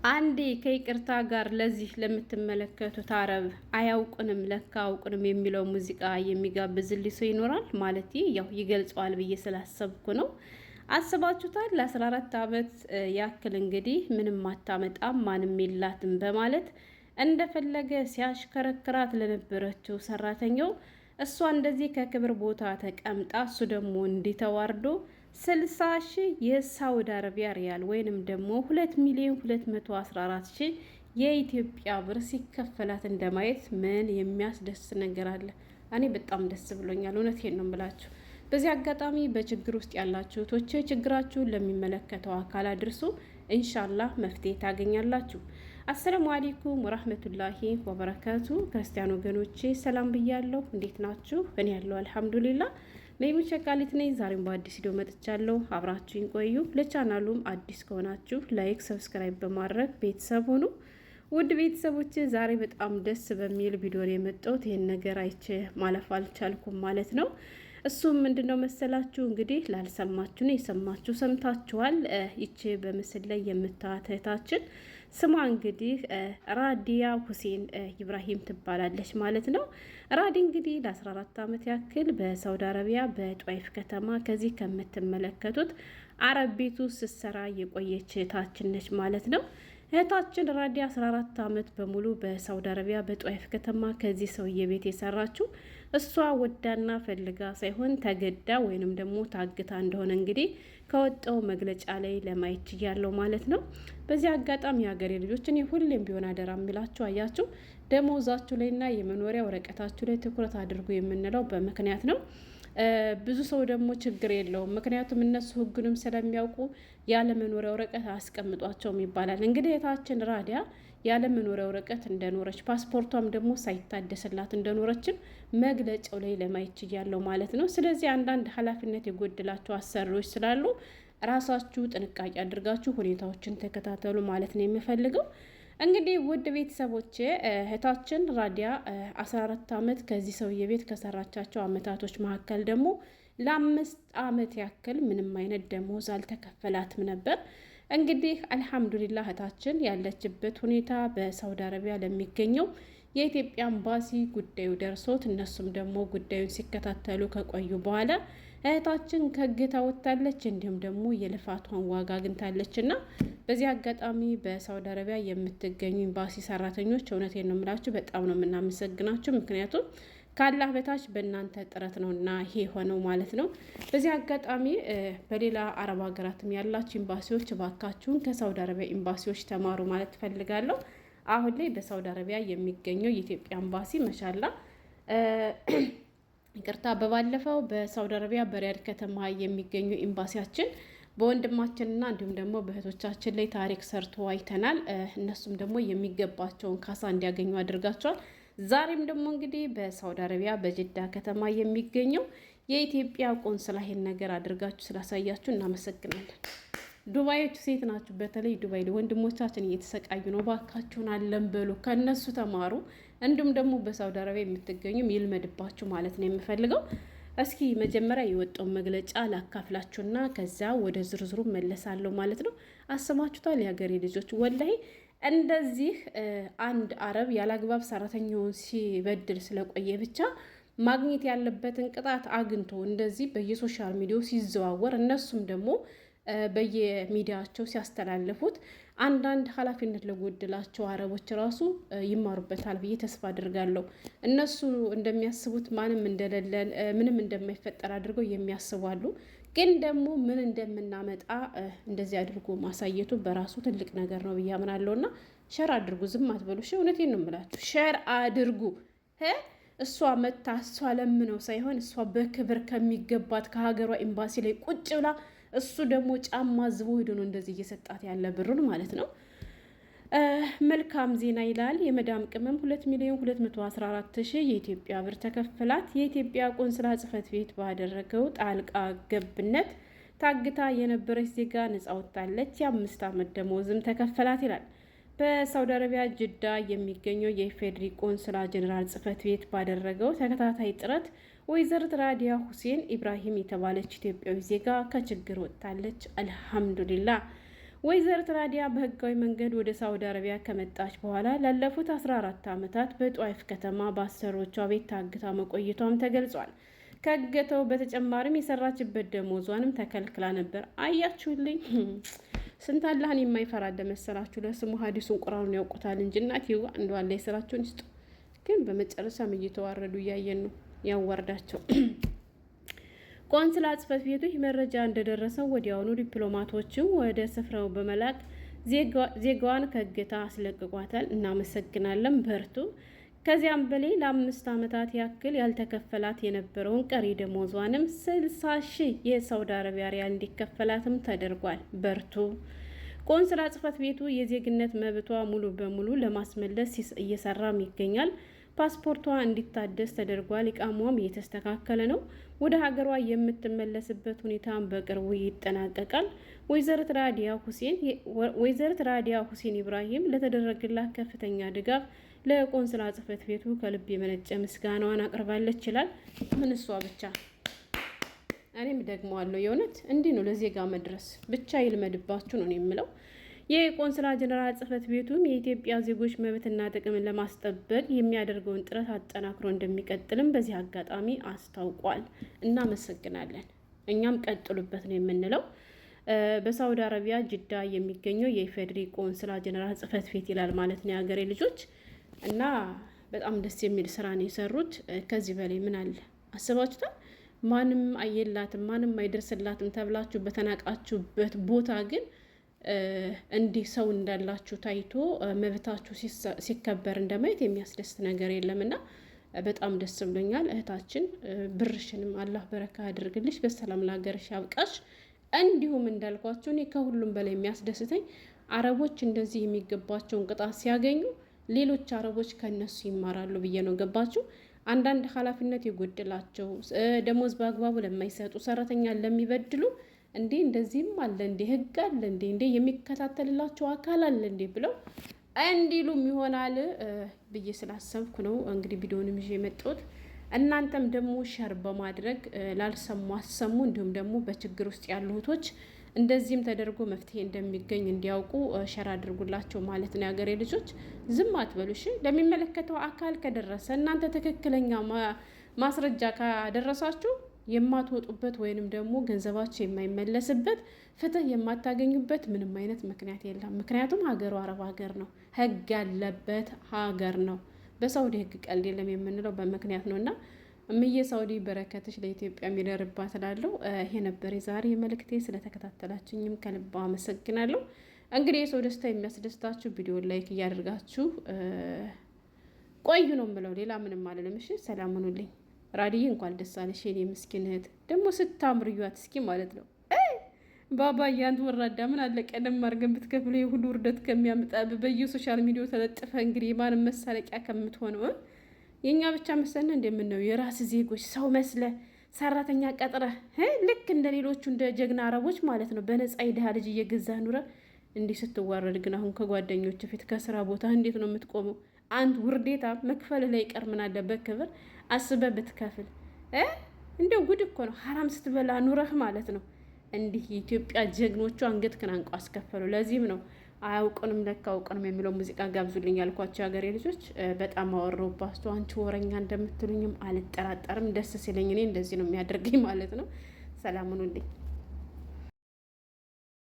አንዴ ከይቅርታ ጋር ለዚህ ለምትመለከቱት አረብ አያውቁንም ለካ አውቁንም የሚለው ሙዚቃ የሚጋብዝልኝ ሰው ይኖራል ማለት ያው ይገልጸዋል ብዬ ስላሰብኩ ነው። አስባችሁታል? ለ14 ዓመት ያክል እንግዲህ ምንም አታመጣም ማንም የላትም በማለት እንደፈለገ ሲያሽከረክራት ለነበረችው ሰራተኛው እሷ እንደዚህ ከክብር ቦታ ተቀምጣ እሱ ደግሞ እንዲተዋርዶ 60 ሺህ የሳውዲ አረቢያ ሪያል ወይንም ደግሞ 2,214,000 የኢትዮጵያ ብር ሲከፈላት እንደማየት ምን የሚያስደስት ነገር አለ? እኔ በጣም ደስ ብሎኛል። እውነቴን ነው የምላችሁ። በዚህ አጋጣሚ በችግር ውስጥ ያላችሁ እህቶቼ ችግራችሁን ለሚመለከተው አካል አድርሱ። ኢንሻአላህ መፍትሄ ታገኛላችሁ። አሰላሙ አለይኩም ወራህመቱላሂ ወበረካቱ። ክርስቲያን ወገኖቼ ሰላም ብያለሁ። እንዴት ናችሁ? እኔ ያለው አልሐምዱሊላህ መይሙን ሸቃሊት ነኝ። ዛሬም በአዲስ ቪዲዮ መጥቻለሁ። አብራችሁኝ ቆዩ። ለቻናሉም አዲስ ከሆናችሁ ላይክ፣ ሰብስክራይብ በማድረግ ቤተሰብ ሁኑ። ውድ ቤተሰቦች ዛሬ በጣም ደስ በሚል ቪዲዮ የመጣሁት ይህን ነገር አይቼ ማለፍ አልቻልኩም ማለት ነው። እሱም ምንድነው መሰላችሁ? እንግዲህ ላልሰማችሁ ነው፣ የሰማችሁ ሰምታችኋል። ይቼ በምስል ላይ የምታዩት እህታችን ስሟ እንግዲህ ራዲያ ሁሴን ኢብራሂም ትባላለች ማለት ነው። ራዲ እንግዲህ ለ14 ዓመት ያክል በሳውዲ አረቢያ በጧይፍ ከተማ ከዚህ ከምትመለከቱት አረብ ቤቱ ስትሰራ የቆየች እህታችን ነች ማለት ነው። እህታችን ራዲያ 14 ዓመት በሙሉ በሳውዲ አረቢያ በጧይፍ ከተማ ከዚህ ሰውዬ ቤት የሰራችው እሷ ወዳና ፈልጋ ሳይሆን ተገዳ ወይንም ደግሞ ታግታ እንደሆነ እንግዲህ ከወጣው መግለጫ ላይ ለማየት ችያለሁ ማለት ነው። በዚህ አጋጣሚ የሀገሬ ልጆች እኔ ሁሌም ቢሆን አደራ የሚላችሁ አያችሁ፣ ደሞዛችሁ ላይና የመኖሪያ ወረቀታችሁ ላይ ትኩረት አድርጉ የምንለው በምክንያት ነው። ብዙ ሰው ደግሞ ችግር የለውም፣ ምክንያቱም እነሱ ህጉንም ስለሚያውቁ ያለ መኖሪያ ወረቀት አስቀምጧቸውም ይባላል። እንግዲህ የታችን ራዲያ ያለ መኖሪያ ወረቀት እንደኖረች ፓስፖርቷም ደግሞ ሳይታደስላት እንደኖረችም መግለጫው ላይ ለማየት ችያለሁ ማለት ነው። ስለዚህ አንዳንድ ኃላፊነት የጎደላቸው አሰሪዎች ስላሉ ራሳችሁ ጥንቃቄ አድርጋችሁ ሁኔታዎችን ተከታተሉ ማለት ነው የምፈልገው። እንግዲህ ውድ ቤተሰቦቼ እህታችን ራዲያ 14 ዓመት ከዚህ ሰውዬ ቤት ከሰራቻቸው አመታቶች መካከል ደግሞ ለ5 ዓመት ያክል ምንም አይነት ደሞዝ አልተከፈላትም ነበር። እንግዲህ አልሐምዱሊላህ እህታችን ያለችበት ሁኔታ በሳውዲ አረቢያ ለሚገኘው የኢትዮጵያ ኤምባሲ ጉዳዩ ደርሶት እነሱም ደግሞ ጉዳዩን ሲከታተሉ ከቆዩ በኋላ እህታችን ከእገታ ወጥታለች። እንዲሁም ደግሞ የልፋቷን ዋጋ አግኝታለች እና በዚህ አጋጣሚ በሳውዲ አረቢያ የምትገኙ ኤምባሲ ሰራተኞች እውነቴን ነው የምላችሁ፣ በጣም ነው የምናመሰግናችሁ። ምክንያቱም ካላህ በታች በእናንተ ጥረት ነው እና ይሄ ሆነው ማለት ነው። በዚህ አጋጣሚ በሌላ አረብ ሀገራትም ያላችሁ ኤምባሲዎች እባካችሁን ከሳውዲ አረቢያ ኤምባሲዎች ተማሩ ማለት ትፈልጋለሁ። አሁን ላይ በሳውዲ አረቢያ የሚገኘው የኢትዮጵያ ኤምባሲ መሻላ ይቅርታ፣ በባለፈው በሳውዲ አረቢያ በሪያድ ከተማ የሚገኙ ኤምባሲያችን በወንድማችንና እንዲሁም ደግሞ በእህቶቻችን ላይ ታሪክ ሰርቶ አይተናል። እነሱም ደግሞ የሚገባቸውን ካሳ እንዲያገኙ አድርጋቸዋል። ዛሬም ደግሞ እንግዲህ በሳውዲ አረቢያ በጅዳ ከተማ የሚገኘው የኢትዮጵያ ቆንስላ ይሄን ነገር አድርጋችሁ ስላሳያችሁ እናመሰግናለን። ዱባዮቹ ሴት ናችሁ፣ በተለይ ዱባይ ወንድሞቻችን እየተሰቃዩ ነው። ባካችሁን አለን በሉ፣ ከነሱ ተማሩ። እንዲሁም ደግሞ በሳውዲ አረቢያ የምትገኙም ይልመድባችሁ ማለት ነው የምፈልገው። እስኪ መጀመሪያ የወጣውን መግለጫ ላካፍላችሁና ከዛ ወደ ዝርዝሩ መለሳለሁ ማለት ነው። አሰማችሁታል የሀገሬ ልጆች? ወላሂ እንደዚህ አንድ አረብ ያላግባብ ሰራተኛውን ሲበድል ስለቆየ ብቻ ማግኘት ያለበትን ቅጣት አግኝቶ እንደዚህ በየሶሻል ሚዲያው ሲዘዋወር እነሱም ደግሞ በየሚዲያቸው ሲያስተላልፉት አንዳንድ ኃላፊነት ለጎደላቸው አረቦች ራሱ ይማሩበታል ብዬ ተስፋ አድርጋለሁ። እነሱ እንደሚያስቡት ማንም እንደሌለን ምንም እንደማይፈጠር አድርገው የሚያስባሉ። ግን ደግሞ ምን እንደምናመጣ እንደዚህ አድርጎ ማሳየቱ በራሱ ትልቅ ነገር ነው ብዬ አምናለሁ። እና ሸር አድርጉ፣ ዝም አትበሉ። እውነቴን ነው የምላችሁ፣ ሸር አድርጉ። እሷ መታ እሷ ለምነው ሳይሆን እሷ በክብር ከሚገባት ከሀገሯ ኤምባሲ ላይ ቁጭ ብላ እሱ ደግሞ ጫማ ዝቦ ሄዶ ነው እንደዚህ እየሰጣት ያለ ብሩን ማለት ነው። መልካም ዜና ይላል። የመዳም ቅመም 2,214,000 የኢትዮጵያ ብር ተከፍላት። የኢትዮጵያ ቆንስላ ጽሕፈት ቤት ባደረገው ጣልቃ ገብነት ታግታ የነበረች ዜጋ ነጻ ወጥታለች። የ5 ዓመት ደሞዝም ተከፈላት ይላል። በሳውዲ አረቢያ ጅዳ የሚገኘው የኢፌዴሪ ቆንስላ ጀኔራል ጽሕፈት ቤት ባደረገው ተከታታይ ጥረት ወይዘሪት ራዲያ ሁሴን ኢብራሂም የተባለች ኢትዮጵያዊ ዜጋ ከችግር ወጥታለች። አልሐምዱሊላህ። ወይዘሪት ራዲያ በህጋዊ መንገድ ወደ ሳውዲ አረቢያ ከመጣች በኋላ ላለፉት 14 ዓመታት በጧይፍ ከተማ በአሰሪዎቿ ቤት ታግታ መቆየቷም ተገልጿል። ከእገታው በተጨማሪም የሰራችበት ደሞዟንም ተከልክላ ነበር። አያችሁልኝ ስንት አላህን የማይፈራ መሰላችሁ። ለስሙ ሀዲሱን ቁርአኑን ያውቁታል እንጂ እናትዬዋ እንደው አላህ የስራቸውን ይስጡ። ግን በመጨረሻም እየተዋረዱ እያየን ነው። ያዋርዳቸው። ቆንስላ ጽሕፈት ቤቱ መረጃ እንደደረሰው ወዲያውኑ ዲፕሎማቶችን ወደ ስፍራው በመላክ ዜጋዋን ከእገታ አስለቅቋታል። እናመሰግናለን፣ በርቱ። ከዚያም በላይ ለ5 ዓመታት ያክል ያልተከፈላት የነበረውን ቀሪ ደሞዟንም 60 ሺህ የሳውዲ አረቢያ ሪያል እንዲከፈላትም ተደርጓል። በርቱ። ቆንስላ ጽሕፈት ቤቱ የዜግነት መብቷ ሙሉ በሙሉ ለማስመለስ እየሰራም ይገኛል። ፓስፖርቷ እንዲታደስ ተደርጓል። ኢቃሟም እየተስተካከለ ነው። ወደ ሀገሯ የምትመለስበት ሁኔታም በቅርቡ ይጠናቀቃል። ወይዘሪት ራዲያ ሁሴን ኢብራሂም ለተደረገላት ከፍተኛ ድጋፍ ለቆንስላ ጽሕፈት ቤቱ ከልብ የመነጨ ምስጋናዋን አቅርባለች ይችላል። ምን እሷ ብቻ እኔም ደግመዋለሁ። የእውነት እንዲህ ነው ለዜጋ መድረስ ብቻ ይልመድባችሁ ነው የምለው። የቆንስላ ጀነራል ጽሕፈት ቤቱም የኢትዮጵያ ዜጎች መብትና ጥቅምን ለማስጠበቅ የሚያደርገውን ጥረት አጠናክሮ እንደሚቀጥልም በዚህ አጋጣሚ አስታውቋል። እናመሰግናለን። እኛም ቀጥሉበት ነው የምንለው። በሳውዲ አረቢያ ጅዳ የሚገኘው የኢፌዴሪ ቆንስላ ጀነራል ጽሕፈት ቤት ይላል ማለት ነው የሀገሬ ልጆች። እና በጣም ደስ የሚል ስራ ነው የሰሩት። ከዚህ በላይ ምን አለ አስባችሁታል? ማንም አየላትም ማንም አይደርስላትም ተብላችሁ በተናቃችሁበት ቦታ ግን እንዲህ ሰው እንዳላችሁ ታይቶ መብታችሁ ሲከበር እንደማየት የሚያስደስት ነገር የለምና በጣም ደስ ብሎኛል። እህታችን ብርሽንም አላህ በረካ ያድርግልሽ፣ በሰላም ለሀገርሽ ያብቃሽ። እንዲሁም እንዳልኳቸው እኔ ከሁሉም በላይ የሚያስደስተኝ አረቦች እንደዚህ የሚገባቸውን ቅጣት ሲያገኙ ሌሎች አረቦች ከነሱ ይማራሉ ብዬ ነው። ገባችሁ? አንዳንድ ኃላፊነት የጎደላቸው ደሞዝ በአግባቡ ለማይሰጡ ሰራተኛ ለሚበድሉ እንዴ እንደዚህም አለ እንዴ ህግ አለ እንዴ የሚከታተልላቸው አካል አለ እንዴ ብለው እንዲሉም ይሆናል ብዬ ስላሰብኩ ነው እንግዲህ ቪዲዮንም ይዤ የመጣሁት። እናንተም ደግሞ ሸር በማድረግ ላልሰሙ አሰሙ። እንዲሁም ደግሞ በችግር ውስጥ ያሉ እህቶች እንደዚህም ተደርጎ መፍትሄ እንደሚገኝ እንዲያውቁ ሸር አድርጉላቸው ማለት ነው። የሀገሬ ልጆች ዝም አትበሉ እሺ። ለሚመለከተው አካል ከደረሰ እናንተ ትክክለኛ ማስረጃ ካደረሳችሁ የማትወጡበት ወይንም ደግሞ ገንዘባችሁ የማይመለስበት ፍትህ የማታገኙበት ምንም አይነት ምክንያት የለም። ምክንያቱም ሀገሩ አረብ ሀገር ነው፣ ህግ ያለበት ሀገር ነው። በሳውዲ ህግ ቀልድ የለም የምንለው በምክንያት ነው። እና እምዬ ሳውዲ በረከትሽ ለኢትዮጵያ የሚደርባት እላለሁ። ይሄ ነበር የዛሬ መልእክቴ። ስለተከታተላችሁኝም ከልብ አመሰግናለሁ። እንግዲህ የሰው ደስታ የሚያስደስታችሁ ቪዲዮ ላይክ እያደርጋችሁ ቆዩ ነው የምለው። ሌላ ምንም አልልም። እሺ ሰላም ሁኑልኝ። ራዲዬ እንኳን ደስ አለሽ የኔ ምስኪን እህት። ደግሞ ስታምር እዩዋት እስኪ ማለት ነው። ባባዬ አንተ ወራዳ ምን አለ ቀደም አድርገን ብትከፍለው የሁሉ ውርደት ከሚያመጣ በየሶሻል ሚዲያው ተለጥፈ እንግዲህ የማንም መሳለቂያ ከምትሆነው የእኛ ብቻ መሰለ እንደምነው የራስ ዜጎች ሰው መስለ ሰራተኛ ቀጥረ ልክ እንደ ሌሎቹ እንደ ጀግና አረቦች ማለት ነው በነፃ የድሃ ልጅ እየገዛ ኑረ እንዲህ ስትዋረድ ግን አሁን ከጓደኞች ፊት ከስራ ቦታ እንዴት ነው የምትቆመው? አንድ ውርዴታ መክፈል ላይ ቀር ምን አለበት ክብር አስበ ብትከፍል እንደው ጉድ እኮ ነው። ሀራም ስትበላ ኑረህ ማለት ነው። እንዲህ የኢትዮጵያ ጀግኖቹ አንገትህን አንቀው አስከፈሉ። ለዚህም ነው አያውቁንም ለካ አውቁንም የሚለው ሙዚቃ ጋብዙልኝ ያልኳቸው ሀገሬ ልጆች። በጣም አወራሁባችሁ። አንቺ ወረኛ እንደምትሉኝም አልጠራጠርም። ደስ ሲለኝ እኔ እንደዚህ ነው የሚያደርገኝ ማለት ነው። ሰላም ሁኑልኝ።